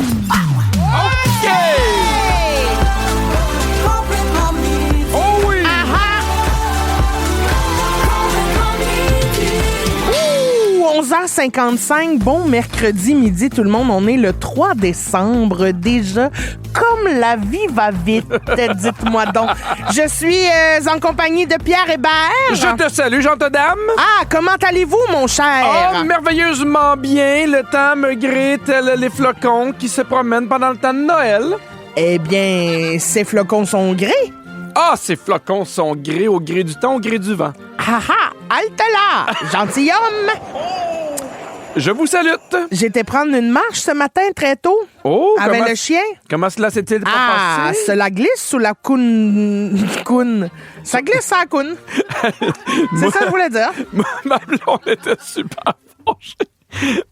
OK! Oh oui! 11h55, bon mercredi midi tout le monde, on est le 3 décembre déjà, comme la vie va vite, dites-moi donc. Je suis en compagnie de Pierre Hébert. Je te salue, Jean-Todame. Ah, comment allez-vous mon cher? Oh, merveilleusement bien, le temps me gré tel les flocons qui se promènent pendant le temps de Noël. Eh bien, ces flocons sont gris. Ah, ces flocons sont gris au gré du temps, au gré du vent. Ah ah, halte là, gentilhomme. Je vous salue. J'étais prendre une marche ce matin très tôt. Oh, avec le chien. Comment cela s'est-il Ah, passé? cela glisse sous la coune. Ça glisse sur la coune. C'est ça que je voulais dire. Ma blonde était super fâchée.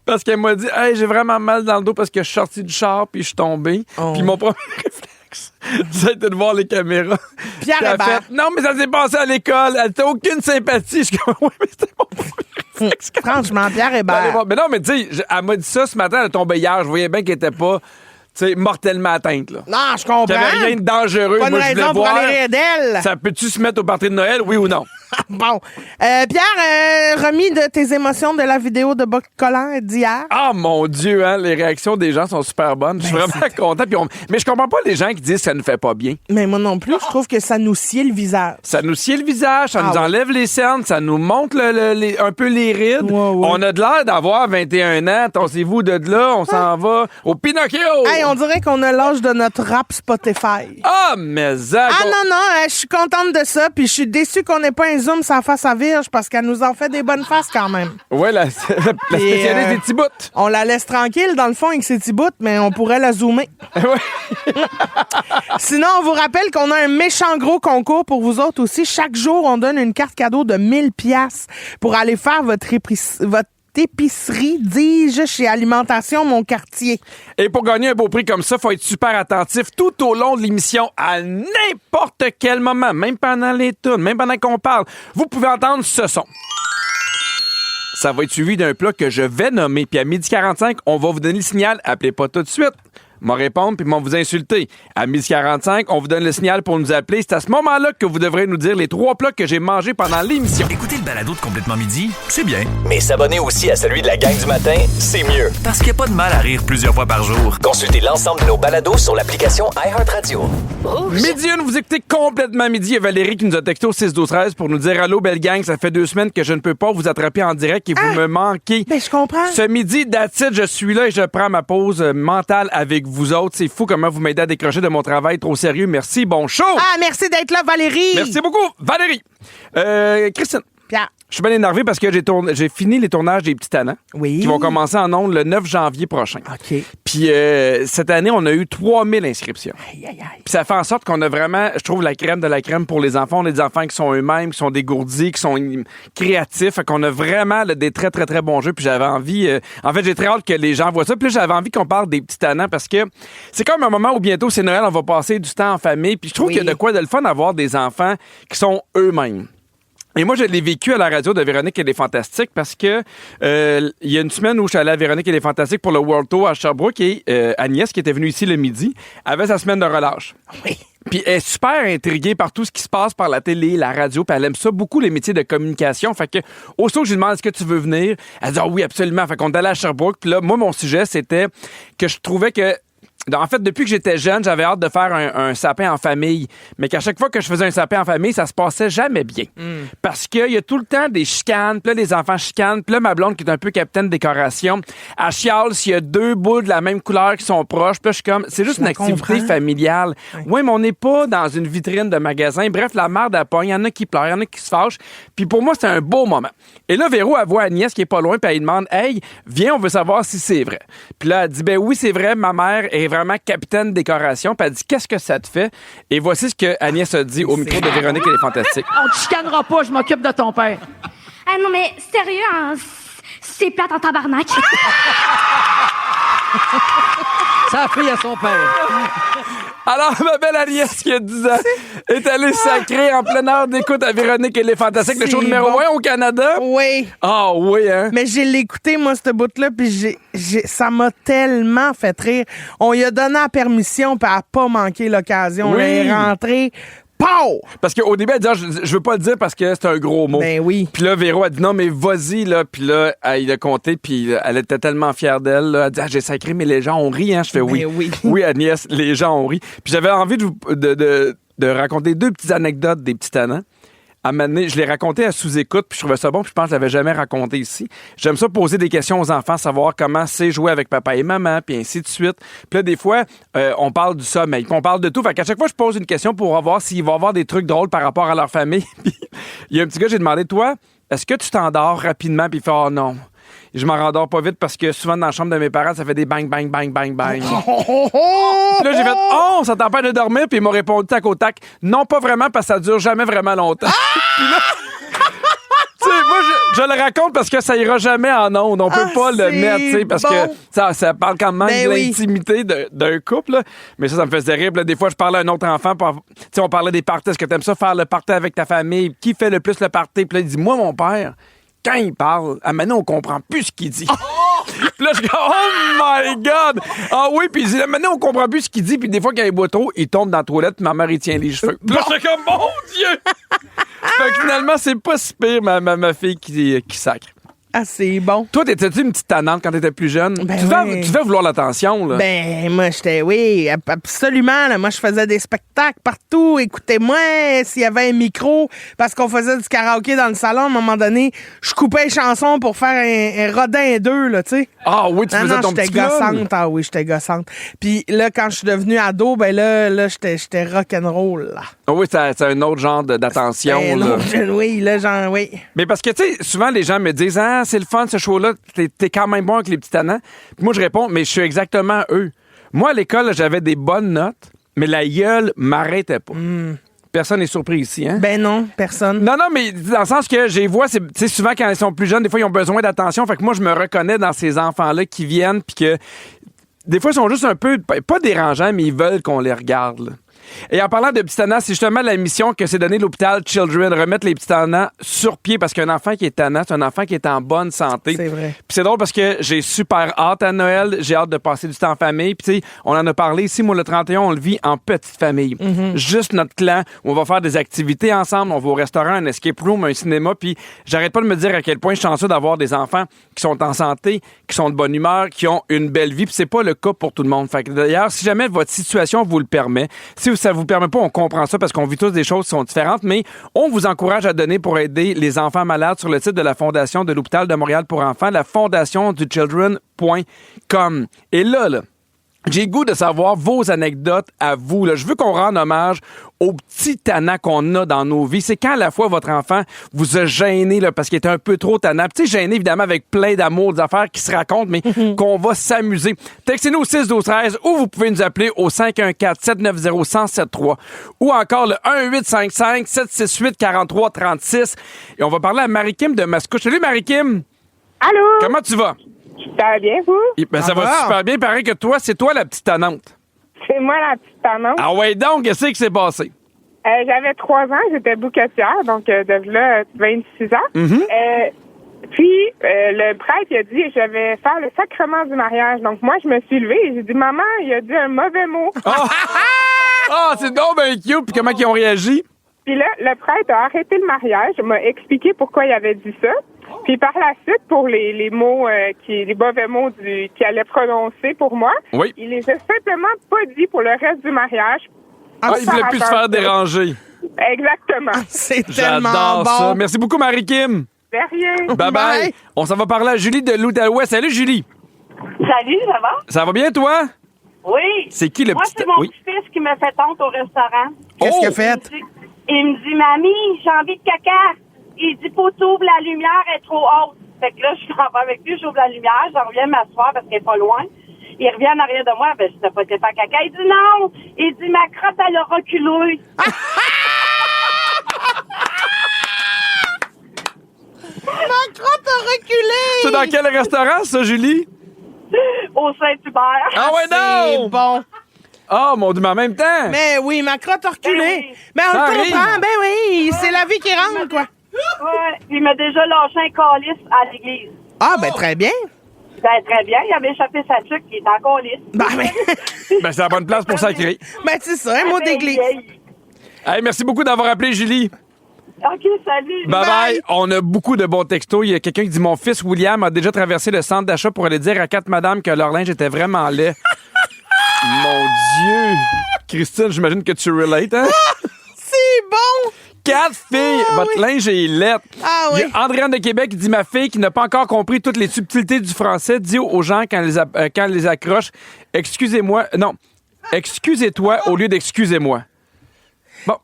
Parce qu'elle m'a dit, hey, j'ai vraiment mal dans le dos parce que je suis sorti du char puis je suis tombé. Oh. Puis mon premier réflexe, ça a été de voir les caméras. Pierre Puis elle a Hébert. fait, non, mais ça s'est passé à l'école. Elle n'a aucune sympathie. Je suis comme, oui, mais c'était mon premier réflexe. Franchement, Pierre Allez Hébert. voir. Mais non, mais tu sais, elle m'a dit ça ce matin, elle est tombée hier. Je voyais bien qu'elle était pas, tu sais, mortellement atteinte, là. Non, je comprends. Qu'il n'y avait rien de dangereux. Pas une Moi, je voulais raison pour voir, aller rire d'elle. ça peut-tu se mettre au party de Noël, oui ou non? Bon. Pierre, remis de tes émotions de la vidéo de Boc Collant d'hier. Ah, mon Dieu, hein, les réactions des gens sont super bonnes. Je suis vraiment content. Puis mais je comprends pas les gens qui disent que ça ne fait pas bien. Mais moi non plus, je trouve que ça nous scie le visage. Ça nous scie le visage, ça nous ouais. enlève les cernes, ça nous montre un peu les rides. Ouais. On a de l'air d'avoir 21 ans. Torsez-vous de là, on s'en va au Pinocchio. Hey, on dirait qu'on a l'âge de notre rap Spotify. Ah, mais ça... Ah non, je suis contente de ça, puis je suis déçue qu'on n'ait pas un zoom sans face à Virge parce qu'elle nous en fait des bonnes faces quand même. Ouais, la spécialiste des petits bouts. On la laisse tranquille dans le fond avec ses petits bouts, mais on pourrait la zoomer. Ouais. Sinon, on vous rappelle qu'on a un méchant gros concours pour vous autres aussi. Chaque jour, on donne une carte cadeau de 1000 pièces pour aller faire votre épicerie, dis-je, chez Alimentation Mon Quartier. Et pour gagner un beau prix comme ça, faut être super attentif tout au long de l'émission, à n'importe quel moment, même pendant les tunes, même pendant qu'on parle. Vous pouvez entendre ce son. Ça va être suivi d'un plat que je vais nommer. Puis à 12h45, on va vous donner le signal. Appelez pas tout de suite. M'en répondre puis m'en vous insulter. À 12h45, on vous donne le signal pour nous appeler. C'est à ce moment-là que vous devrez nous dire les 3 plats que j'ai mangés pendant l'émission. Écoutez le balado de Complètement Midi, c'est bien. Mais s'abonner aussi à celui de la gang du matin, c'est mieux. Parce qu'il n'y a pas de mal à rire plusieurs fois par jour. Consultez l'ensemble de nos balados sur l'application iHeartRadio. Midi 1, vous écoutez Complètement Midi. Il y a Valérie qui nous a texté au 6-12-13 pour nous dire « Allô, belle gang, ça fait 2 semaines que je ne peux pas vous attraper en direct et vous me manquez. » Ben, je comprends. Ce midi, that's it, je suis là et je prends ma pause mentale avec vous autres. C'est fou comment vous m'aidez à décrocher de mon travail trop sérieux. Merci, bon show! Ah, merci d'être là, Valérie! Merci beaucoup, Valérie. Christine. Pierre. Je suis bien énervé parce que j'ai fini les tournages des Petits Tannants. Oui. Qui vont commencer en ondes le 9 janvier prochain. OK. Puis cette année, on a eu 3000 inscriptions. Aïe. Puis ça fait en sorte qu'on a vraiment, je trouve, la crème de la crème pour les enfants. On a des enfants qui sont eux-mêmes, qui sont dégourdis, qui sont créatifs. Fait qu'on a vraiment des très, très, très bons jeux. Puis j'avais envie... en fait, j'ai très hâte que les gens voient ça. Puis là, j'avais envie qu'on parle des Petits Tannants parce que c'est comme un moment où bientôt, c'est Noël, on va passer du temps en famille. Puis je trouve qu'il y a de quoi de le fun d'avoir des enfants qui sont eux-mêmes. Et moi, je l'ai vécu à la radio de Véronique et les Fantastiques parce que il y a une semaine où je suis allé à Véronique et les Fantastiques pour le World Tour à Sherbrooke et Agnès, qui était venue ici le midi, avait sa semaine de relâche. Oui. Puis elle est super intriguée par tout ce qui se passe par la télé, la radio, puis elle aime ça beaucoup, les métiers de communication. Fait que, aussitôt que je lui demande est-ce que tu veux venir, elle dit « Ah oui, absolument ». Fait qu'on est allé à Sherbrooke. Puis là, moi, mon sujet, c'était que je trouvais que en fait, depuis que j'étais jeune, j'avais hâte de faire un sapin en famille. Mais qu'à chaque fois que je faisais un sapin en famille, ça se passait jamais bien. Parce qu'il y a tout le temps des chicanes. Puis là, les enfants chicanent. Puis là, ma blonde, qui est un peu capitaine de décoration, elle chiale s'il y a 2 bouts de la même couleur qui sont proches. Puis là, je suis comme, c'est juste une activité familiale. Oui, mais on n'est pas dans une vitrine de magasin. Bref, la merde à pogne. Il y en a qui pleurent, il y en a qui se fâchent. Puis pour moi, c'est un beau moment. Et là, Véro, elle voit Agnès qui est pas loin. Puis elle lui demande, hey, viens, on veut savoir si c'est vrai. Puis là, elle dit, ben oui, c'est vrai. Ma mère est vraiment capitaine de décoration. Puis elle dit, qu'est-ce que ça te fait? Et voici ce que Agnès a dit au micro de Véronique et les Fantastiques. On te chicanera pas, je m'occupe de ton père. Ah non, mais sérieux, hein, c'est plate en tabarnak. Sa fille à son père. Alors, ma belle Agnès, qui a 10 ans, est allée sacrer en pleine heure d'écoute à Véronique et les Fantastiques, le show C'est numéro bon. 1 au Canada. Oui. Ah oui, hein? Mais j'ai l'écouté, moi, ce bout-là, puis ça m'a tellement fait rire. On lui a donné la permission, puis elle n'a pas manqué l'occasion. Oui. Elle est rentrée. Pow! Parce qu'au début, elle dit, je veux pas le dire parce que c'est un gros mot. Ben oui. Puis là, Véro a dit, non, mais vas-y, là. Puis là, il a compté, puis elle était tellement fière d'elle. Là. Elle dit, j'ai sacré, mais les gens ont ri, hein. Je fais oui. oui. Oui, Agnès, les gens ont ri. Puis j'avais envie de raconter 2 petites anecdotes des petits tannants. À un moment donné, je l'ai raconté à sous-écoute, puis je trouvais ça bon, puis je pense que je l'avais jamais raconté ici. J'aime ça poser des questions aux enfants, savoir comment c'est jouer avec papa et maman, puis ainsi de suite. Puis là, des fois, on parle du sommeil, puis on parle de tout. Fait qu'à chaque fois, je pose une question pour voir s'il va y avoir des trucs drôles par rapport à leur famille. Puis il y a un petit gars, j'ai demandé, toi, est-ce que tu t'endors rapidement? Puis il fait, oh non. Je m'en rendors pas vite parce que souvent dans la chambre de mes parents, ça fait des bang, bang, bang, bang, bang. Puis là, j'ai fait, oh, ça t'empêche de dormir? Puis il m'a répondu tac au tac, non, pas vraiment parce que ça dure jamais vraiment longtemps. Puis là, tu sais, moi, je le raconte parce que ça ira jamais en ondes. On peut pas le c'est mettre, tu sais, parce bon. que ça parle quand même Ben de oui. l'intimité d'un couple. Là. Mais ça me faisait rire. Puis là, des fois, je parlais à un autre enfant. Tu sais, on parlait des parties. Est-ce que t'aimes ça, faire le party avec ta famille? Qui fait le plus le party? Puis là, il dit, moi, mon père, quand il parle, maintenant, on comprend plus ce qu'il dit. Puis là, je dis, oh my God! Ah oui, puis il dit, maintenant, on comprend plus ce qu'il dit. Puis des fois, quand il boit trop, il tombe dans la toilette, puis ma mère, il tient les cheveux. Puis là, j'étais comme, mon Dieu! Fait que finalement, c'est pas si pire, ma fille qui sacre. Ah, c'est bon. Toi, t'étais-tu une petite tannante quand t'étais plus jeune? Ben oui. Tu devais vouloir l'attention, là. Ben, moi, oui, absolument. Là. Moi, je faisais des spectacles partout. Écoutez-moi, s'il y avait un micro, parce qu'on faisait du karaoké dans le salon, à un moment donné, je coupais les chansons pour faire un rodin 2, là, tu sais. Ah oui, tu faisais ton j'étais petit clown. gossante. Ah oui, j'étais gossante. Puis là, quand je suis devenue ado, ben là j'étais rock'n'roll, là. Ah oui, c'est un autre genre d'attention, Ben, là. non, oui, là, genre, oui. Mais parce que, tu sais, souvent, les gens me disent, ah, c'est le fun, ce show-là, t'es quand même bon avec les petits tannants. Puis moi, je réponds, mais je suis exactement eux. Moi, à l'école, là, j'avais des bonnes notes, mais la gueule m'arrêtait pas. Personne n'est surpris ici, hein? Ben non, personne. Non, mais dans le sens que j'ai vois, tu sais, souvent quand ils sont plus jeunes, des fois, ils ont besoin d'attention. Fait que moi, je me reconnais dans ces enfants-là qui viennent, puis que des fois, ils sont juste un peu, pas dérangeants, mais ils veulent qu'on les regarde, là. Et en parlant de petits tannants, c'est justement la mission que s'est donnée l'hôpital Children, remettre les petits tannants sur pied, parce qu'un enfant qui est tannant, c'est un enfant qui est en bonne santé. C'est vrai. Puis c'est drôle parce que j'ai super hâte à Noël, j'ai hâte de passer du temps en famille. Puis tu sais, on en a parlé ici, moi le 31, on le vit en petite famille. Juste notre clan, où on va faire des activités ensemble, on va au restaurant, un escape room, un cinéma, puis j'arrête pas de me dire à quel point je suis chanceux d'avoir des enfants qui sont en santé, qui sont de bonne humeur, qui ont une belle vie, puis c'est pas le cas pour tout le monde. Fait que d'ailleurs, si jamais votre situation vous le permet, si ça vous permet pas, on comprend ça parce qu'on vit tous des choses qui sont différentes, mais on vous encourage à donner pour aider les enfants malades sur le site de la Fondation de l'Hôpital de Montréal pour enfants, la fondation du children.com. Et là, j'ai le goût de savoir vos anecdotes à vous. Là. Je veux qu'on rende hommage aux petits tannants qu'on a dans nos vies. C'est quand à la fois votre enfant vous a gêné là, parce qu'il était un peu trop tannant. Tu sais, gêné évidemment avec plein d'amour, des affaires qui se racontent, mais qu'on va s'amuser. Textez-nous au 6-12-13 ou vous pouvez nous appeler au 514-790-1073 ou encore le 1-855-768-4336. Et on va parler à Marie-Kim de Mascouche. Salut Marie-Kim! Allô? Comment tu vas? Ça va bien, vous? Ben, ça va va. super bien. Pareil que toi, c'est toi la petite tannante. C'est moi la petite tannante. Ah ouais, donc, qu'est-ce qui s'est passé? J'avais 3 ans, j'étais bouquetière, donc de là, 26 ans. Puis, le prêtre, il a dit, je vais faire le sacrement du mariage. Donc, moi, je me suis levée et j'ai dit, maman, il a dit un mauvais mot. Ah, c'est donc ben cute. Puis comment ils ont réagi? Puis là, le prêtre a arrêté le mariage, m'a expliqué pourquoi il avait dit ça. Puis par la suite, pour les mots, les mauvais mots qu'il allait prononcer pour moi, Oui. il les a simplement pas dit pour le reste du mariage. Ah, il voulait plus se faire déranger. Exactement. C'est tellement J'adore bon. ça. Merci beaucoup, Marie-Kim. De rien. Bye-bye. Bye. On s'en va parler à Julie de l'Outaouais. Salut, Julie. Salut, ça va? Ça va bien, toi? Oui. C'est qui le Moi, petit... c'est mon Oui. petit-fils qui me fait honte au restaurant. Qu'est-ce qu'il a Oh! fait? Il me dit, mamie, j'ai envie de caca. Il dit, faut t'ouvre la lumière, elle est trop haute. Fait que là, je suis en bas avec lui, j'ouvre la lumière, j'en reviens m'asseoir parce qu'elle est pas loin. Il revient en arrière de moi, ben, je t'ai pas été faire caca. Il dit non! Il dit, ma crotte, elle a reculé. Ma crotte a reculé! C'est dans quel restaurant, ça, Julie? au Saint-Hubert. Ah ouais, C'est non! bon. Oh, mon Dieu, mais en même temps! Mais oui, ma crotte a reculé. Ben oui. Mais on Ça le arrive. comprend. Ben oui, c'est la vie qui rentre, quoi. Ouais, il m'a déjà lâché un calice à l'église. Ah, ben très bien. Ben, très bien, il avait échappé sa tuque, il était en calice. Ben, Ben, c'est la bonne place pour sacrer. ben c'est ça, un mot d'église. Hey, merci beaucoup d'avoir appelé, Julie. OK, salut. Bye bye. Bye. On a beaucoup de bons textos. Il y a quelqu'un qui dit mon fils William a déjà traversé le centre d'achat pour aller dire à 4 madames que leur linge était vraiment laid. Mon Dieu. Christine, j'imagine que tu relates, hein? C'est bon. 4 filles, votre linge est laid. Ah oui. Il y a Andréane de Québec qui dit ma fille qui n'a pas encore compris toutes les subtilités du français dit aux gens quand elle les accroche excusez-moi, non, excusez-toi au lieu d'excusez-moi.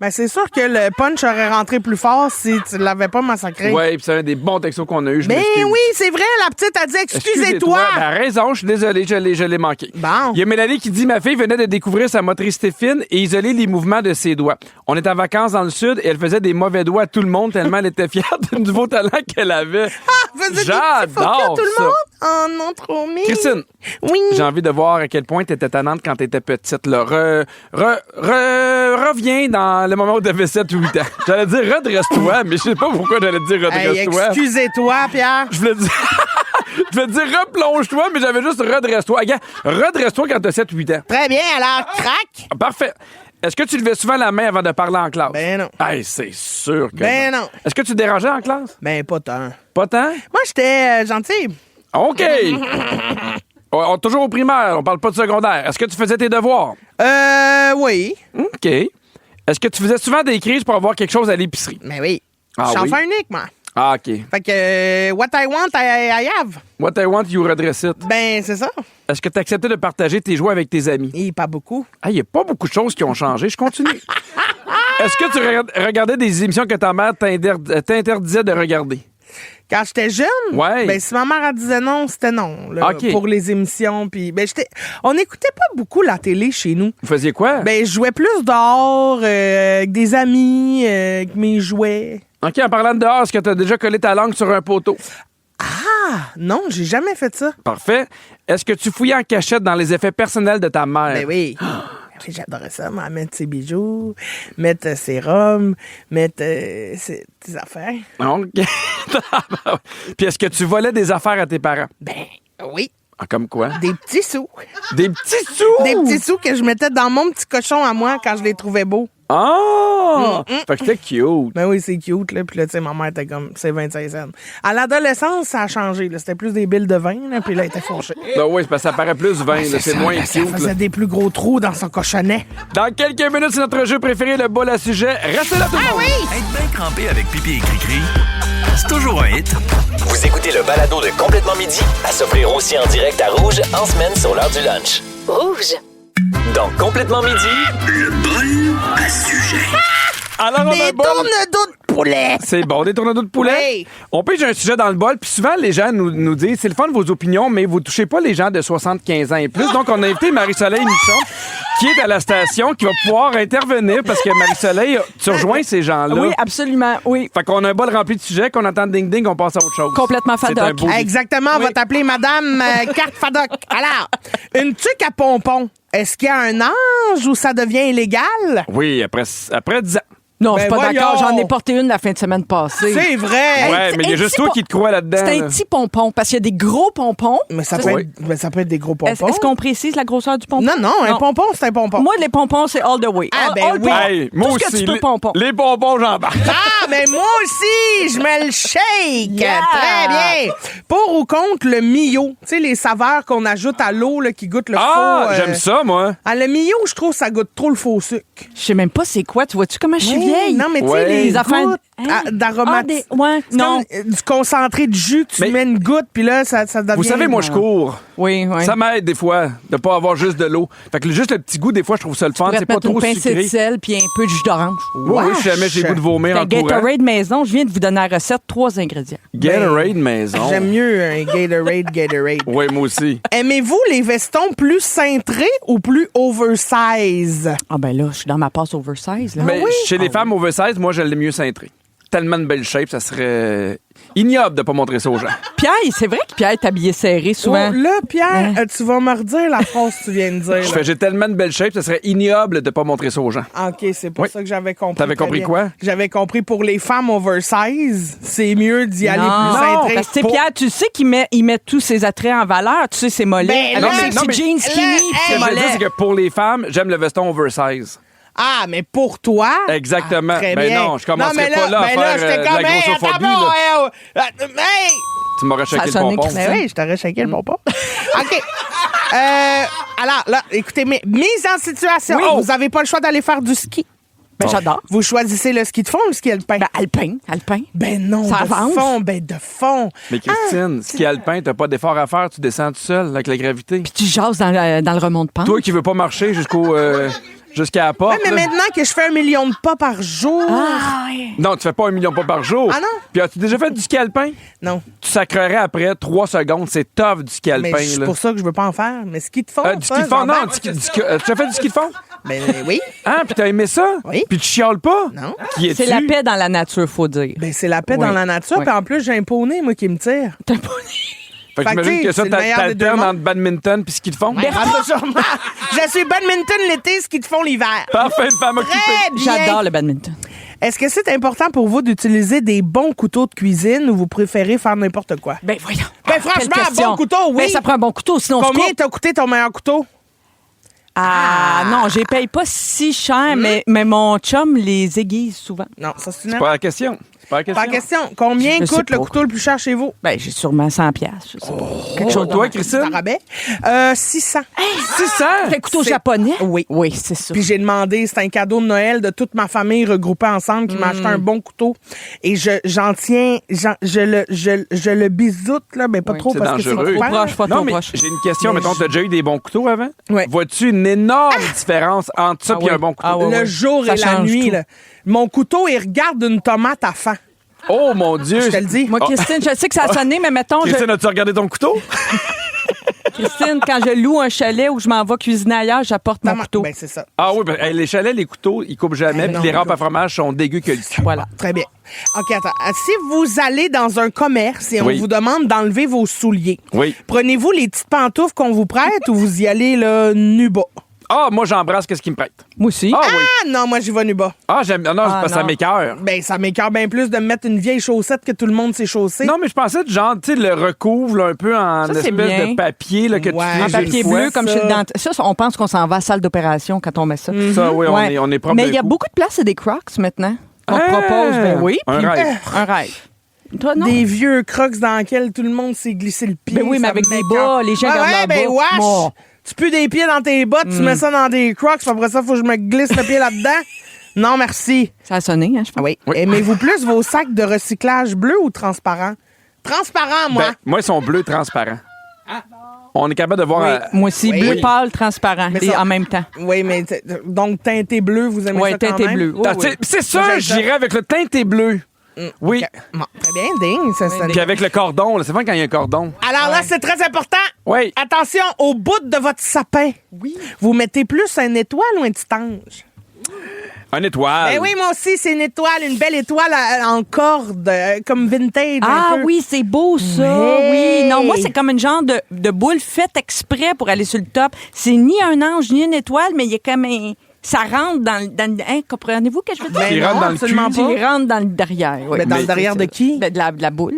Ben, c'est sûr que le punch aurait rentré plus fort si tu l'avais pas massacré. Ouais, puis c'est un des bons textos qu'on a eu. Je Mais m'excuse. oui, c'est vrai, la petite a dit excusez-toi. Ben, elle a raison, je suis désolé, je l'ai manqué. Bon. Il y a Mélanie qui dit ma fille venait de découvrir sa motricité fine et isoler les mouvements de ses doigts. On est en vacances dans le sud et elle faisait des mauvais doigts à tout le monde tellement elle était fière du nouveau talent qu'elle avait. Faisait des petits J'adore focus à tout le ça. monde. Oh non, trop mignon. Christine, Oui. j'ai envie de voir à quel point t'étais tannante quand t'étais petite. Là. Reviens dans le moment où t'avais 7 ou 8 ans. J'allais dire redresse-toi, mais je sais pas pourquoi j'allais dire Hey, redresse-toi. excusez-toi, Pierre. Je voulais dire... Je voulais dire replonge-toi, mais j'avais juste redresse-toi. Regarde, redresse-toi quand t'as 7 ou 8 ans. Très bien, alors, crac. Ah, parfait. Est-ce que tu levais souvent la main avant de parler en classe? Ben non. Hey, c'est sûr que Ben non. Est-ce que tu dérangeais en classe? Ben, pas tant. Pas tant? Moi, j'étais gentille. OK. Toujours au primaire, on parle pas de secondaire. Est-ce que tu faisais tes devoirs? Oui. OK. Est-ce que tu faisais souvent des crises pour avoir quelque chose à l'épicerie? Mais oui. Ah Je suis oui? enfant unique, moi. Ah, OK. Fait que, what I want, I have. What I want, you redress it. Ben, c'est ça. Est-ce que tu acceptais de partager tes jouets avec tes amis? Et pas beaucoup. Ah, il n'y a pas beaucoup de choses qui ont changé. Je continue. Est-ce que tu regardais des émissions que ta mère t'interdisait de regarder? Quand j'étais jeune, Ouais. ben, si ma mère elle disait non, c'était non. Là, OK. Pour les émissions. Puis, ben, on n'écoutait pas beaucoup la télé chez nous. Vous faisiez quoi? Ben, je jouais plus dehors, avec des amis, avec mes jouets. OK, en parlant de dehors, est-ce que tu as déjà collé ta langue sur un poteau? Ah, non, j'ai jamais fait ça. Parfait. Est-ce que tu fouillais en cachette dans les effets personnels de ta mère? Ben oui. J'adorais ça, moi, mettre ses bijoux, mettre ses robes, mettre ses affaires. OK. Puis est-ce que tu volais des affaires à tes parents? Ben oui. Ah, comme quoi? Des petits sous. Des petits sous! Des petits sous que je mettais dans mon petit cochon à moi quand je les trouvais beaux. Ah! Fait que c'était cute. Ben oui, c'est cute, là. Puis là, tu sais, ma mère était comme, c'est 25 cents. À l'adolescence, ça a changé, là. C'était plus des billes de vin, là. Puis là, elle était fauchée. Ben oui, c'est parce que ça paraît plus 20, là, c'est ça, moins là, ça cute. faisait là. des plus gros trous dans son cochonnet. Dans quelques minutes, c'est notre jeu préféré, le bol à sujet. Restez là tout le monde! Être bien crampé avec pipi et cri-cri, c'est toujours un hit. Vous écoutez le balado de Complètement Midi à s'offrir aussi en direct à Rouge en semaine sur l'heure du lunch. Rouge. Dans Complètement Midi, Le bol à sujet. Alors, on a Des un bol. tourne-dos de poulet. C'est bon, des tourneaux de poulet. Oui. On pige un sujet dans le bol, puis souvent, les gens nous disent, c'est le fun de vos opinions, mais vous touchez pas les gens de 75 ans et plus. Donc, on a invité Marie-Soleil Michon, qui est à la station, qui va pouvoir intervenir, parce que Marie-Soleil, tu rejoins ces gens-là. Oui, absolument, oui. Fait qu'on a un bol rempli de sujets, qu'on entend ding-ding, on passe à autre chose. Complètement C'est fadoc. un beau- Exactement, on va t'appeler Madame Carte Fadoc. Alors, une tuque à pompons, est-ce qu'il y a un âge où ça devient illégal? Oui, après 10 ans. Non, je suis Ben pas d'accord. voyons. J'en ai porté une la fin de semaine passée. C'est vrai! Ouais, mais il y a un juste petit toi pom- qui te crois là-dedans. C'est un là. petit pompon, parce qu'il y a des gros pompons. Mais ça Ça, peut, Oui. être, mais ça peut être des gros pompons. Est-ce qu'on précise la grosseur du pompon? Non, non, un pompon, c'est un pompon. Moi, les pompons, c'est all the way. Ah, All- ben all oui. pom- Hey, moi Tout ce que aussi, tu peux, pompon. les bonbons, j'embarque. Ah, mais moi aussi, je me le shake. Yeah. Très bien. Pour ou contre le Mio? Tu sais, les saveurs qu'on ajoute à l'eau là, qui goûtent le Ah, faux. j'aime ça, moi. Ah, le Mio, je trouve ça goûte trop le faux sucre. Je sais même pas c'est quoi. Tu vois-tu comment je suis Oui, vieille? Non, mais tu sais, Ouais. les Les affaires- gouttes Hein? d'aromatisme. Ah, ouais, C'est non. comme, du concentré de jus, tu Mais- mets une goutte, puis là, ça devient... Vous savez, moi, je cours. Oui, oui. Ça m'aide des fois de pas avoir juste de l'eau. Fait que juste le petit goût, des fois, je trouve ça le fun. pourrais C'est te pas mettre une trop pincée de sucré. sel puis un peu de jus d'orange. Oui, oui, si jamais j'ai le goût de vomir Un en courant. Gatorade maison, je viens de vous donner la recette, 3 ingrédients. Gatorade maison. J'aime mieux un Gatorade. Oui, moi aussi. Aimez-vous les vestons plus cintrés ou plus oversize? Ah ben là, je suis dans ma passe oversize. Là. Mais chez les femmes oversize, moi, je l'ai mieux cintré. tellement de belle shape, ça serait ignoble de pas montrer ça aux gens. Pierre, c'est vrai que Pierre est habillé serré souvent. Oh, là, Pierre, tu vas me redire la phrase que tu viens de dire. là. J'ai tellement de belle shape, ça serait ignoble de pas montrer ça aux gens. OK, c'est pour Oui. ça que j'avais compris. T'avais très compris bien. quoi? J'avais compris pour les femmes oversize, c'est mieux d'y aller plus Non, cintré. parce que tu sais, Pierre, tu sais qu'il met tous ses attraits en valeur. Tu sais, ses mollets. Ben, avec là, ses non, petits mais- jeans skinny, là, puis Ce ses que je veux dire, mollets. c'est que pour les femmes, j'aime le veston oversize. Ah, mais pour toi. Exactement. Très Ben bien. non, je commencerai mais pas là à faire j'étais de la comme, hey, grossophobie, attends, là. hey. Tu m'aurais choqué Ça le a sonné pompon. que- Ben oui, je t'aurais shaké le pompon. OK. Alors, là, écoutez, mise en situation. Oui. Vous n'avez pas le choix d'aller faire du ski. Ben, j'adore. Vous choisissez le ski de fond ou le ski alpin? Ben, alpin. Ben non, Ça de avance. fond, de fond. Mais Christine, ski alpin, t'as pas d'effort à faire, tu descends tout seul avec la gravité. Puis tu jases dans le remont de pente. Toi qui veux pas marcher jusqu'à la porte. Ouais, mais là. maintenant que je fais 1 million de pas par jour. Non, tu fais pas 1 million de pas par jour. Ah non? Puis as-tu déjà fait du ski alpin? Non. Tu sacrerais après 3 secondes. C'est tough du ski alpin. Mais c'est là. pour ça que je veux pas en faire. Mais ski de fond. Du ça, ski de fond, non. j'embarque. Tu as fait du ski de fond? Ben oui. Ah, puis t'as aimé ça? Oui. Puis tu chiales pas? Non. Qui es-tu? C'est la paix dans la nature, faut dire. Ben c'est la paix Oui. dans la nature. Oui. Puis en plus, j'ai un poney, moi, qui me tire. T'as pas- Fait que Fait que j'imagine que ça, c'est le meilleur des deux t'alternes mondes. entre badminton puis ski de fond. Ben, sûrement. Je suis badminton l'été, ski de fond l'hiver. Parfait, une femme occupée. Très bien. J'adore le badminton. Est-ce que c'est important pour vous d'utiliser des bons couteaux de cuisine ou vous préférez faire n'importe quoi? Ben, voyons. Ben, franchement, Quelle un question. bon couteau, oui. Ben, ça prend un bon couteau, sinon on se Combien coupe. t'a coûté ton meilleur couteau? Ah, non, je les paye pas si cher, mais mon chum les aiguise souvent. Non, ça c'est une C'est pas la question. C'est pas la question. Pas question. Combien Je sais coûte le pas. couteau le plus cher chez vous? Ben, j'ai sûrement 100$. Je sais pas. Quelque chose de Toi, même. Christine? Par rabais? 600. 600? C'est un couteau C'est- japonais? Oui. Oui, c'est ça. Puis j'ai demandé, c'est un cadeau de Noël de toute ma famille regroupée ensemble qui m'a acheté un bon couteau. Et j'en tiens, je le bisoute, là, mais pas Oui, trop c'est parce que c'est dangereux. trop Trop fin. proche, pas Non, trop mais proche. j'ai une question. Mais Mettons, t'as déjà eu des bons couteaux avant? Ouais. Vois-tu une énorme différence entre ça Ah et un oui. bon couteau? Ah ouais. Le jour Ça et la change nuit, tout. là. Mon couteau, il regarde une tomate à faim. Oh, mon Dieu! Je te le dis. Moi, Christine, je sais que ça a sonné, mais mettons, Christine, as-tu regardé ton couteau? Christine, quand je loue un chalet ou je m'en vais cuisiner ailleurs, j'apporte mon couteau. Ben, c'est ça. Ah oui, ben, hey, les chalets, les couteaux, ils coupent jamais. Puis non. les rampes à fromage sont dégueux que le cul. Voilà. Très bien. OK, attends. Si vous allez dans un commerce et on Oui. vous demande d'enlever vos souliers, Oui. prenez-vous les petites pantoufles qu'on vous prête ou vous y allez là, nu bas? Ah, moi, j'embrasse qu'est-ce qu'ils me prête. Moi aussi. Ah oui. Ah non, moi, j'y vais nu bas. Ah, j'aime. Non, c'est Ah, parce que ça non. m'écoeure. Ben, ça m'écoeure bien plus de me mettre une vieille chaussette que tout le monde s'est chaussé. Non, mais je pensais, genre, tu sais, le recouvre là, un peu en Ça, c'est espèce bien. de papier là, que Ouais. tu En utilises papier une fois. bleu, comme ça. chez le dentiste. Ça, on pense qu'on s'en va à la salle d'opération quand on met ça. Ça, oui, Ouais. on est propre Mais d'un il y a coup. beaucoup de place, c'est des Crocs maintenant. On Ah! propose, ben oui. Un puis- rêve. Un rêve. Toi, non? Des vieux crocs dans lesquels tout le monde s'est glissé le pied. Ben oui, mais ça avec des m'écoeure. bas, les gens Ouais, gardent ouais, leurs ben bas. wesh! Bon. Tu pues des pieds dans tes bottes, tu mets ça dans des crocs, puis après ça, faut que je me glisse le pied là-dedans. Non, merci. Ça a sonné, hein, je pense. Oui. Oui. Aimez-vous plus vos sacs de recyclage bleus ou transparents? Transparents, moi. Ben, moi, ils sont bleus transparents. On est capable de voir. Moi aussi, Oui. bleu Oui. pâle, transparent, Mais et ça- en même temps. Oui, mais donc teinté bleu, vous aimez Oui, ça quand teinté même? bleu. Ah, Oui, tu sais, oui. c'est Moi, sûr, j'aime ça. j'irais avec le teinté bleu. Oui. OK. Bon, très bien, ding. Ça, c'est Puis avec le cordon, là, c'est vrai quand il y a un cordon. Alors là, c'est très important. Oui. Attention, au bout de votre sapin, vous mettez plus un étoile ou un petit ange? Un étoile. Ben oui, moi aussi, c'est une étoile, une belle étoile en corde, comme vintage. Ah un peu. oui, c'est beau ça. Ouais. Oui. Non, moi, c'est comme une genre de boule faite exprès pour aller sur le top. C'est ni un ange, ni une étoile, mais il y a comme un... Ça rentre dans le... Hein, comprenez-vous ce que je veux dire? Ben Qui non, rentre dans le absolument cul. pas. Qui rentre dans le derrière. Oui. Ben, dans le derrière de qui? Ben, de la boule.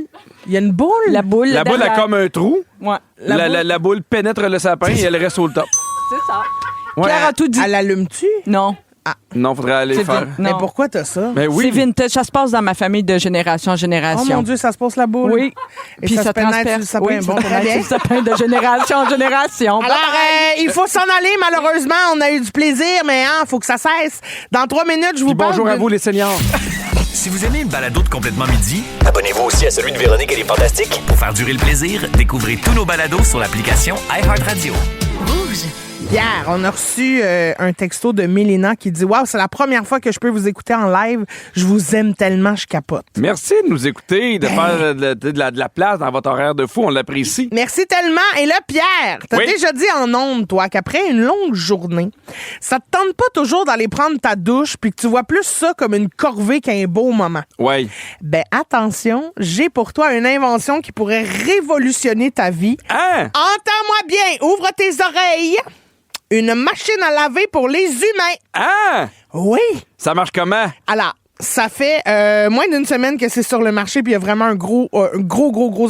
Il y a une boule? La boule. La le boule a derrière. comme un trou. Ouais. La boule pénètre le sapin et elle reste au top. C'est ça. Ouais. Pierre a tout dit. Elle allume-tu? Non. Non, faudrait aller C'est faire. vin- Mais non. pourquoi t'as ça? Mais oui. C'est vintage. Ça se passe dans ma famille de génération en Oh génération. mon Dieu, ça se passe la boule. Oui. Et Puis ça, se pénètre sur le transperce. sapin. Oui, Bon, ça très pénètre bien. sur le sapin de génération en génération. Alors, il faut s'en aller, malheureusement. On a eu du plaisir, mais il faut que ça cesse. Dans 3 minutes, je vous Puis parle bonjour à de- vous, les seniors. Si vous aimez le balado de Complètement Midi, Abonnez-vous aussi à celui de Véronique et les Fantastiques. pour faire durer le plaisir, découvrez tous nos balados sur l'application iHeartRadio. Rouge. Pierre, on a reçu un texto de Mélina qui dit « Wow, c'est la première fois que je peux vous écouter en live. Je vous aime tellement, je capote. » Merci de nous écouter, de faire de la place dans votre horaire de fou. On l'apprécie. Merci tellement. Et là, Pierre, t'as Oui. déjà dit en ondes, toi, qu'après une longue journée, ça te tente pas toujours d'aller prendre ta douche puis que tu vois plus ça comme une corvée qu'un beau moment. Oui. Ben, attention, j'ai pour toi une invention qui pourrait révolutionner ta vie. Hein? Entends-moi bien, ouvre tes oreilles. Une machine à laver pour les humains. Hein? Oui. Ça marche comment? Alors, ça fait moins d'une semaine que c'est sur le marché puis il y a vraiment un gros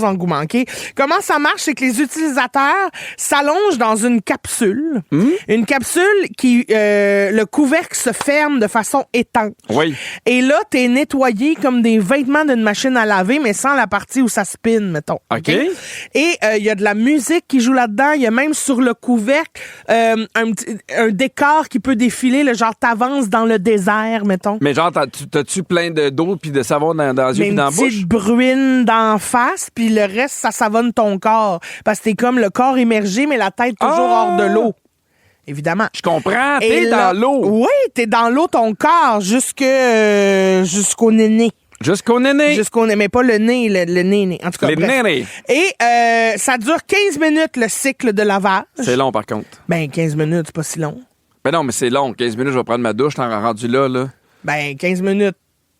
engouement, OK? Comment ça marche? C'est que les utilisateurs s'allongent dans une capsule. Une capsule qui, le couvercle se ferme de façon étanche. Oui. Et là, t'es nettoyé comme des vêtements d'une machine à laver, mais sans la partie où ça spin, mettons. OK. Et il y a de la musique qui joue là-dedans. Il y a même sur le couvercle un décor qui peut défiler, le genre t'avances dans le désert, mettons. Mais genre, t'as-tu plein d'eau puis de savon dans les yeux puis dans la une bouche? petite bruine d'en face, puis le reste, ça savonne ton corps. Parce que t'es comme le corps immergé, mais la tête toujours hors de l'eau. Évidemment. Je comprends, Et t'es là- dans l'eau. Oui, t'es dans l'eau, ton corps, jusqu'au néné. Jusqu'au néné. Jusqu'au nez, mais pas le nez, le nez. En tout cas, Les bref. nénés. Et ça dure 15 minutes, le cycle de lavage. C'est long, par contre. Ben, 15 minutes, c'est pas si long. Ben non, mais c'est long. 15 minutes, je vais prendre ma douche, t'en rendu là. Ben, 15 minutes.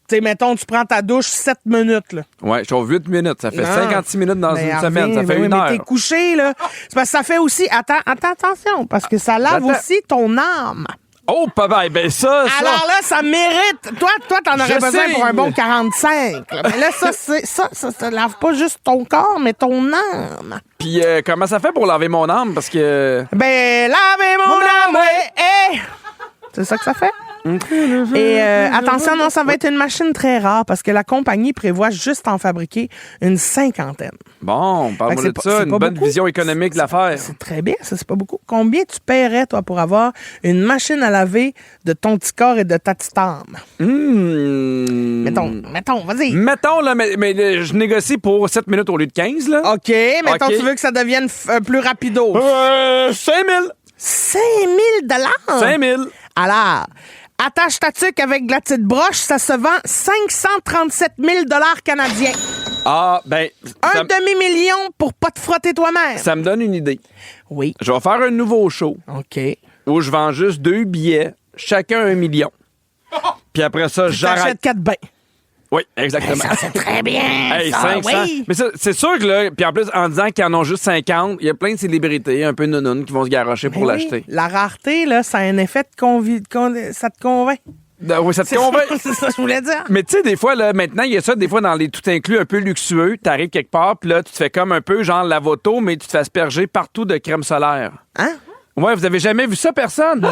Tu sais, mettons, tu prends ta douche 7 minutes, là. Ouais, je suis aux 8 minutes. Ça fait Non. 56 minutes dans Ben, une semaine. Ça reviens, fait ben oui, une mais heure. t'es couché, là. C'est parce que ça fait aussi... Attention, parce que ça lave J'attends. aussi ton âme. Oh, papa, ben ça. Alors là, ça mérite... Toi, t'en aurais Je besoin sais. pour un bon 45. Là. Mais là, ça lave pas juste ton corps, mais ton âme. Puis comment ça fait pour laver mon âme? Parce que... Ben, lavez mon âme, ouais, C'est ça que ça fait? Et attention, non, ça va être une machine très rare parce que la compagnie prévoit juste en fabriquer une 50aine. Bon, Fait parle-moi que de c'est ça. pas Une bonne beaucoup. vision économique de l'affaire. C'est très bien, ça, c'est pas beaucoup. Combien tu paierais, toi, pour avoir une machine à laver de ton petit corps et de ta petite âme? Mettons, vas-y. Mettons, là, mais je négocie pour 7 minutes au lieu de 15, là. OK, mettons, OK. tu veux que ça devienne plus rapido. 5 000. 5 000 5 000. Alors, attache ta tuque avec de la petite broche, ça se vend 537 000 canadiens. Ah, ben... Un demi-million pour pas te frotter toi-même. Ça me donne une idée. Oui. Je vais faire un nouveau show OK. où je vends juste 2 billets, chacun 1 million. Puis après ça, j'arrête. T'achètes 4 bains. Oui, exactement. Ça, c'est très bien. Hey, ça, 500. oui. Mais ça, c'est sûr que là, puis en plus, en disant qu'ils en ont juste 50, il y a plein de célébrités un peu nounounes qui vont se garrocher pour Ben oui, l'acheter. La rareté, là, ça a un effet de ça te convainc. Oui, ça te convainc. C'est ça que je voulais dire. Mais tu sais, des fois, là, maintenant, il y a ça, des fois, dans les tout inclus un peu luxueux, t'arrives quelque part, puis là, tu te fais comme un peu genre lavoto, mais tu te fais asperger partout de crème solaire. Hein? Ouais, vous avez jamais vu ça, personne? Ben,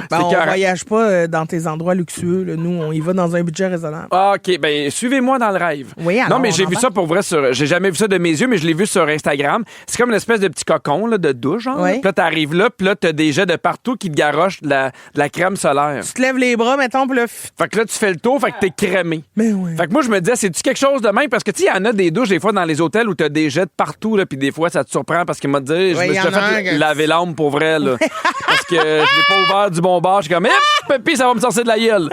C'est on écœurant. voyage pas dans tes endroits luxueux. Là. Nous, on y va dans un budget raisonnable. Ah, OK, ben suivez-moi dans le rêve. Oui, alors, non, mais on j'ai en vu va. ça pour vrai sur... J'ai jamais vu ça de mes yeux, mais je l'ai vu sur Instagram. C'est comme une espèce de petit cocon là, de douche, genre. Oui. Puis là, t'arrives là, puis là, t'as des jets de partout qui te garochent de la crème solaire. Tu te lèves les bras, mettons, puis là... Fait que là, tu fais le tour, fait que t'es crémé. Mais oui. Fait que moi, je me disais, c'est-tu quelque chose de même? Parce que, tu sais, il y en a des douches, des fois, dans les hôtels où t'as des jets de partout, là, puis des fois, ça te surprend parce qu'il m'a dit, je Oui, me y suis en a un fait que- laver l'âme pour vrai, là. Parce que je l'ai pas ouvert du bon bar. Je suis comme, puis ça va me sortir de la gueule.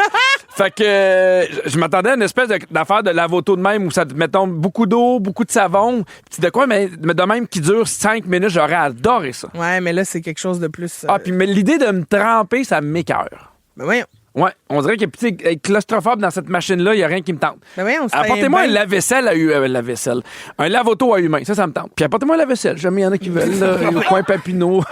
Fait que je m'attendais à une espèce d'affaire de lavoto de même où ça te mettons beaucoup d'eau, beaucoup de savon. Puis de quoi, mais de même qui dure 5 minutes, j'aurais adoré ça. Ouais, mais là, c'est quelque chose de plus... Ah, puis mais l'idée de me tremper, ça m'écoeure. Ben voyons. Ouais, on dirait que petit être claustrophobe dans cette machine-là, il n'y a rien qui me tente. Ben voyons, c'est Apportez-moi un bien. lave-vaisselle un lave-auto à humain, ça me tente. Puis apportez-moi un lave-vaisselle, jamais il y en a qui veulent, là, au coin Papineau.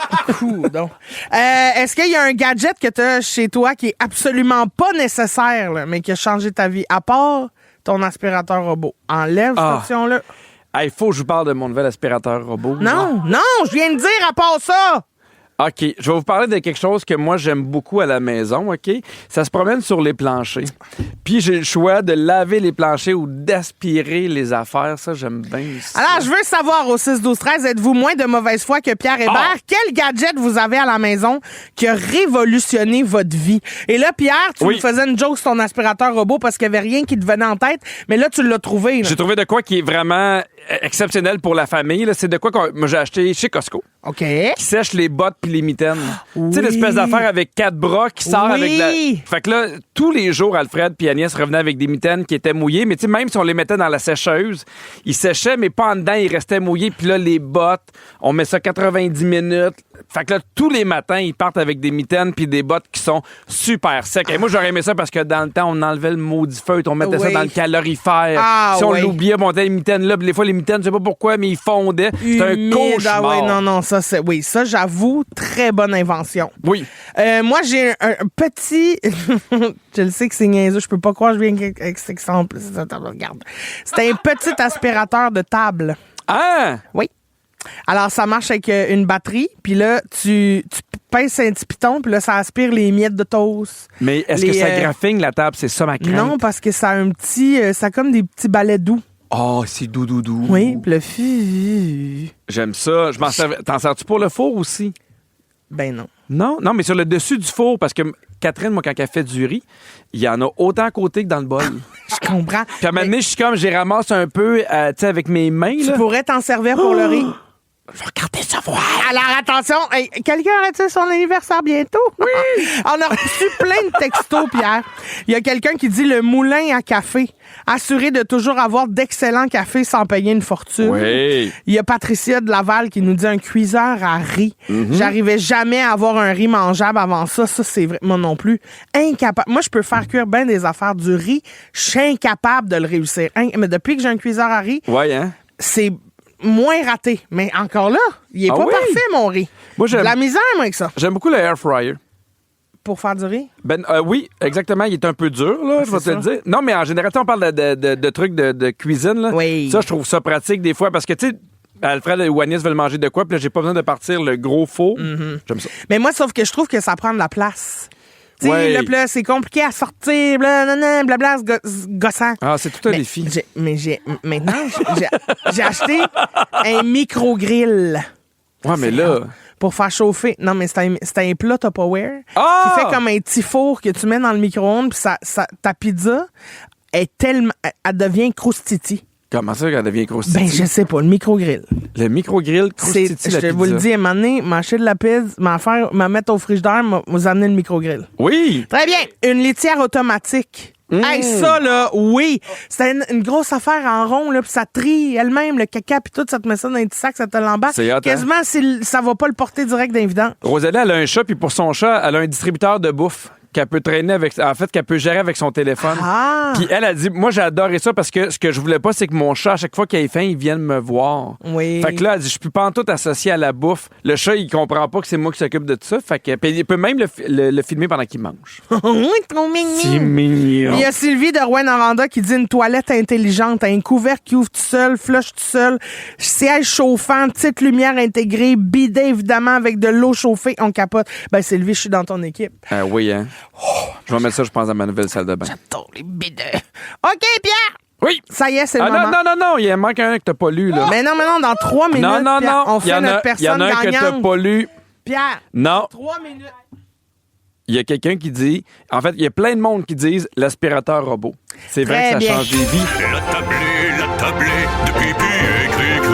Donc. Est-ce qu'il y a un gadget que tu as chez toi qui est absolument pas nécessaire, là, mais qui a changé ta vie, à part ton aspirateur robot? Enlève cette Ah. option-là. Il faut que je vous parle de mon nouvel aspirateur robot. Non, je viens de dire à part ça. OK, je vais vous parler de quelque chose que moi, j'aime beaucoup à la maison, OK? Ça se promène sur les planchers. Puis j'ai le choix de laver les planchers ou d'aspirer les affaires. Ça, j'aime bien ça. Alors, je veux savoir au 6-12-13, êtes-vous moins de mauvaise foi que Pierre Hébert? Ah. Quel gadget vous avez à la maison qui a révolutionné votre vie? Et là, Pierre, tu Oui. me faisais une joke sur ton aspirateur robot parce qu'il n'y avait rien qui te venait en tête, mais là, tu l'as trouvé. Là. J'ai trouvé de quoi qui est vraiment exceptionnel pour la famille. là. C'est de quoi moi j'ai acheté chez Costco. OK. qui sèche les bottes puis les mitaines. Oui. Tu sais, l'espèce d'affaire avec 4 bras qui sort avec la... Fait que là, tous les jours, Alfred puis Agnès revenaient avec des mitaines qui étaient mouillées. Mais tu sais, même si on les mettait dans la sécheuse, ils séchaient, mais pas en dedans, ils restaient mouillés. Puis là, les bottes, on met ça 90 minutes. Fait que là, tous les matins, ils partent avec des mitaines puis des bottes qui sont super secs. Et moi, j'aurais aimé ça parce que dans le temps, on enlevait le maudit feutre, on mettait ça dans le calorifère. Ah, si on oui. l'oubliait, on mettait les mitaines là. Puis des fois, les mitaines, je sais pas pourquoi, mais ils fondaient. C'était un Humide. cauchemar. Ah ouais, non, ça, ça, j'avoue, très bonne invention. Oui. Moi, j'ai un petit... je le sais que c'est niaiseux, je peux pas croire que je viens avec cet exemple. Regarde. C'est un petit aspirateur de table. Ah! Oui. Alors, ça marche avec une batterie, puis là, tu pinces un petit piton, puis là, ça aspire les miettes de toast. Mais est-ce que ça graffine la table? C'est ça ma crainte. Non, parce que ça a un petit... ça a comme des petits balais doux. Oh, c'est doux. Oui, puis le... J'aime ça. T'en sers-tu pour le four aussi? Ben non. Non, mais sur le dessus du four, parce que Catherine, moi, quand elle fait du riz, il y en a autant à côté que dans le bol. Je comprends. Puis à un moment donné, je suis comme, j'ai ramassé un peu, tu sais, avec mes mains. Tu là. pourrais t'en servir pour le riz. Je vais regarder ça voir. Alors, attention, hey, quelqu'un arrête son anniversaire bientôt? Oui! On a reçu plein de textos, Pierre. Il y a quelqu'un qui dit le moulin à café. Assuré de toujours avoir d'excellents cafés sans payer une fortune. Oui. Il y a Patricia de Laval qui nous dit un cuiseur à riz. J'arrivais jamais à avoir un riz mangeable avant ça. Ça, c'est vrai. Moi non plus. Incapable. Moi, je peux faire cuire bien des affaires du riz. Je suis incapable de le réussir. Mais depuis que j'ai un cuiseur à riz, Ouais, hein? c'est moins raté. Mais encore là, il est pas oui? parfait, mon riz. Moi, De la misère, moi, avec ça. J'aime beaucoup le air fryer. Pour faire du riz? Oui, exactement. Il est un peu dur, là, je vais te le dire. Non, mais en général, on parle de trucs de cuisine. Là. Oui. Ça, je trouve ça pratique des fois parce que, tu sais, Alfred ou Agnès veulent manger de quoi, puis là, j'ai pas besoin de partir le gros four. J'aime ça. Mais moi, sauf que je trouve que ça prend de la place. Tu sais, Ouais. là, c'est compliqué à sortir, blablabla, c'est gossant. Ah, c'est tout un défi. Maintenant, j'ai acheté un micro-grill. Ouais, mais là... Pour faire chauffer. Non, mais c'est un plat Tupperware Ah! qui fait comme un petit four que tu mets dans le micro-ondes, puis ta pizza est tellement... Elle devient croustiti. Comment ça qu'elle devient croustille? Ben, je sais pas, le micro-grill. Le micro-grill croustille Je la vous le pizza. dis, à un moment donné, m'acheter de la pizza, m'en mettre au frigidaire, vous amener le micro-grill. Oui! Très bien. Une litière automatique. Hey, ça, là, oui. C'est une grosse affaire en rond, là, puis ça trie elle-même, le caca, puis tout, ça te met ça dans un petit sac, ça te l'emballe. C'est hot, hein? Quasiment, ça va pas le porter direct d'un vidange. Rosalie, elle a un chat, puis pour son chat, elle a un distributeur de bouffe qu'elle peut traîner avec, en fait, qu'elle peut gérer avec son téléphone. Ah! Puis elle a dit, moi, j'ai adoré ça parce que ce que je voulais pas, c'est que mon chat, à chaque fois qu'il a faim, il vienne me voir. Oui. Fait que là, elle dit, je peux pas en tout associer à la bouffe. Le chat, il comprend pas que c'est moi qui s'occupe de tout ça. Fait que, puis il peut même le filmer pendant qu'il mange. Oui, trop mignon. C'est mignon. Il y a Sylvie de Rouen-Noranda qui dit une toilette intelligente, un couvercle qui ouvre tout seul, flush tout seul, siège chauffant, petite lumière intégrée, bidet évidemment avec de l'eau chauffée, on capote. Ben Sylvie, je suis dans ton équipe. Oui, hein. Je vais mettre ça, je pense, dans ma nouvelle salle de bain. J'adore les bidets. OK, Pierre! Oui! Ça y est, c'est le Ah moment. non, il en manque un que t'as pas lu, là. Mais non, dans 3 minutes, Non, Pierre, on il y fait en notre a, personne il y en a un que gagnante. t'as pas lu. Pierre, Non. 3 minutes. Il y a quelqu'un qui dit... En fait, il y a plein de monde qui disent l'aspirateur robot. C'est vrai Très que ça bien. change des vies. La tablée de pipi et cri-cri.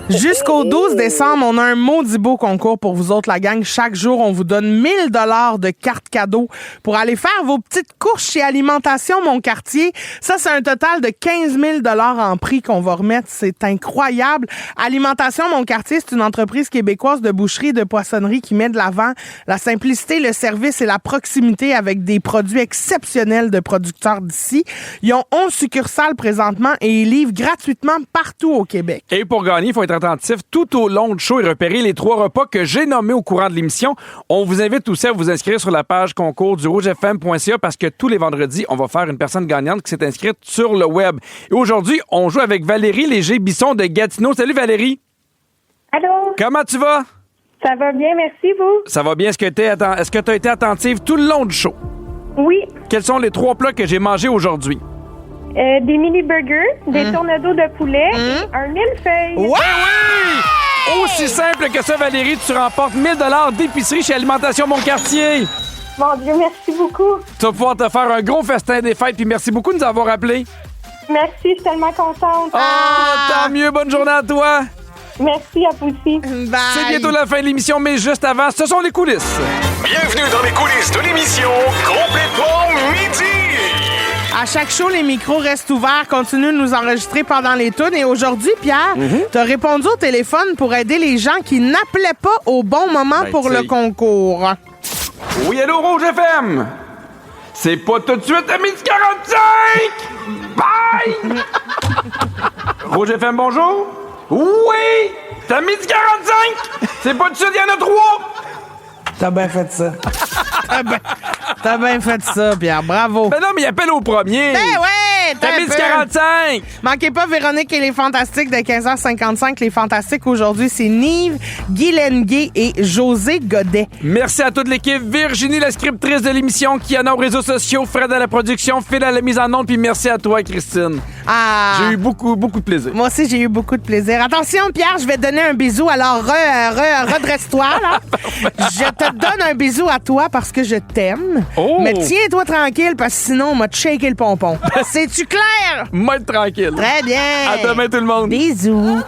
Jusqu'au 12 décembre, on a un maudit beau concours pour vous autres, la gang. Chaque jour, on vous donne 1 000 $ de cartes cadeaux pour aller faire vos petites courses chez Alimentation Mon Quartier. Ça, c'est un total de 15 000 $ en prix qu'on va remettre. C'est incroyable. Alimentation Mon Quartier, c'est une entreprise québécoise de boucherie et de poissonnerie qui met de l'avant la simplicité, le service et la proximité avec des produits exceptionnels de producteurs d'ici. Ils ont 11 succursales présentement et ils livrent gratuitement partout au Québec. Et pour gagner, il faut être attentif tout au long du show et repérer les 3 repas que j'ai nommés au courant de l'émission. On vous invite aussi à vous inscrire sur la page concours du rougefm.ca parce que tous les vendredis, on va faire une personne gagnante qui s'est inscrite sur le web. Et aujourd'hui, on joue avec Valérie Léger-Bisson de Gatineau. Salut Valérie! Allô? Comment tu vas? Ça va bien, merci, vous? Ça va bien. Est-ce que tu as été attentive tout le long du show? Oui. Quels sont les 3 plats que j'ai mangés aujourd'hui? Des mini-burgers, des tornados de poulet et un millefeuille. Ouais, oui! Aussi simple que ça, Valérie, tu remportes 1 000 $ d'épicerie chez Alimentation Mon Quartier. Mon Dieu, merci beaucoup. Tu vas pouvoir te faire un gros festin des fêtes, puis merci beaucoup de nous avoir appelés. Merci, je suis tellement contente. Tant mieux, bonne journée à toi. Merci à vous aussi. Bye. C'est bientôt la fin de l'émission, mais juste avant, ce sont les coulisses. Bienvenue dans les coulisses de l'émission Complètement Midi. À chaque show, les micros restent ouverts. Continue de nous enregistrer pendant les tunes. Et aujourd'hui, Pierre, t'as répondu au téléphone pour aider les gens qui n'appelaient pas au bon moment pour le concours. Oui, allô, Rouge FM! C'est pas tout de suite à 12h45! Bye! Rouge FM, bonjour? Oui! C'est à 12h45! C'est pas tout de suite, il y en a 3! T'as bien fait ça. T'as bien fait ça, Pierre. Bravo. Ben non, mais il appelle au premier! Ben ouais! C'est à 12h45! Manquez pas Véronique et les Fantastiques de 15h55. Les Fantastiques, aujourd'hui, c'est Nive, Guy Lenguet et José Godet. Merci à toute l'équipe. Virginie, la scriptrice de l'émission, qui en a aux réseaux sociaux, Fred à la production, Phil à la mise en onde, puis merci à toi, Christine. Ah. J'ai eu beaucoup de plaisir. Moi aussi, j'ai eu beaucoup de plaisir. Attention, Pierre, je vais te donner un bisou. Alors, redresse-toi, là. Je te donne un bisou à toi parce que je t'aime. Oh. Mais tiens-toi tranquille parce que sinon, on m'a shaké le pompon. C'est-tu clair? Moi, tranquille. Très bien. À demain, tout le monde. Bisous.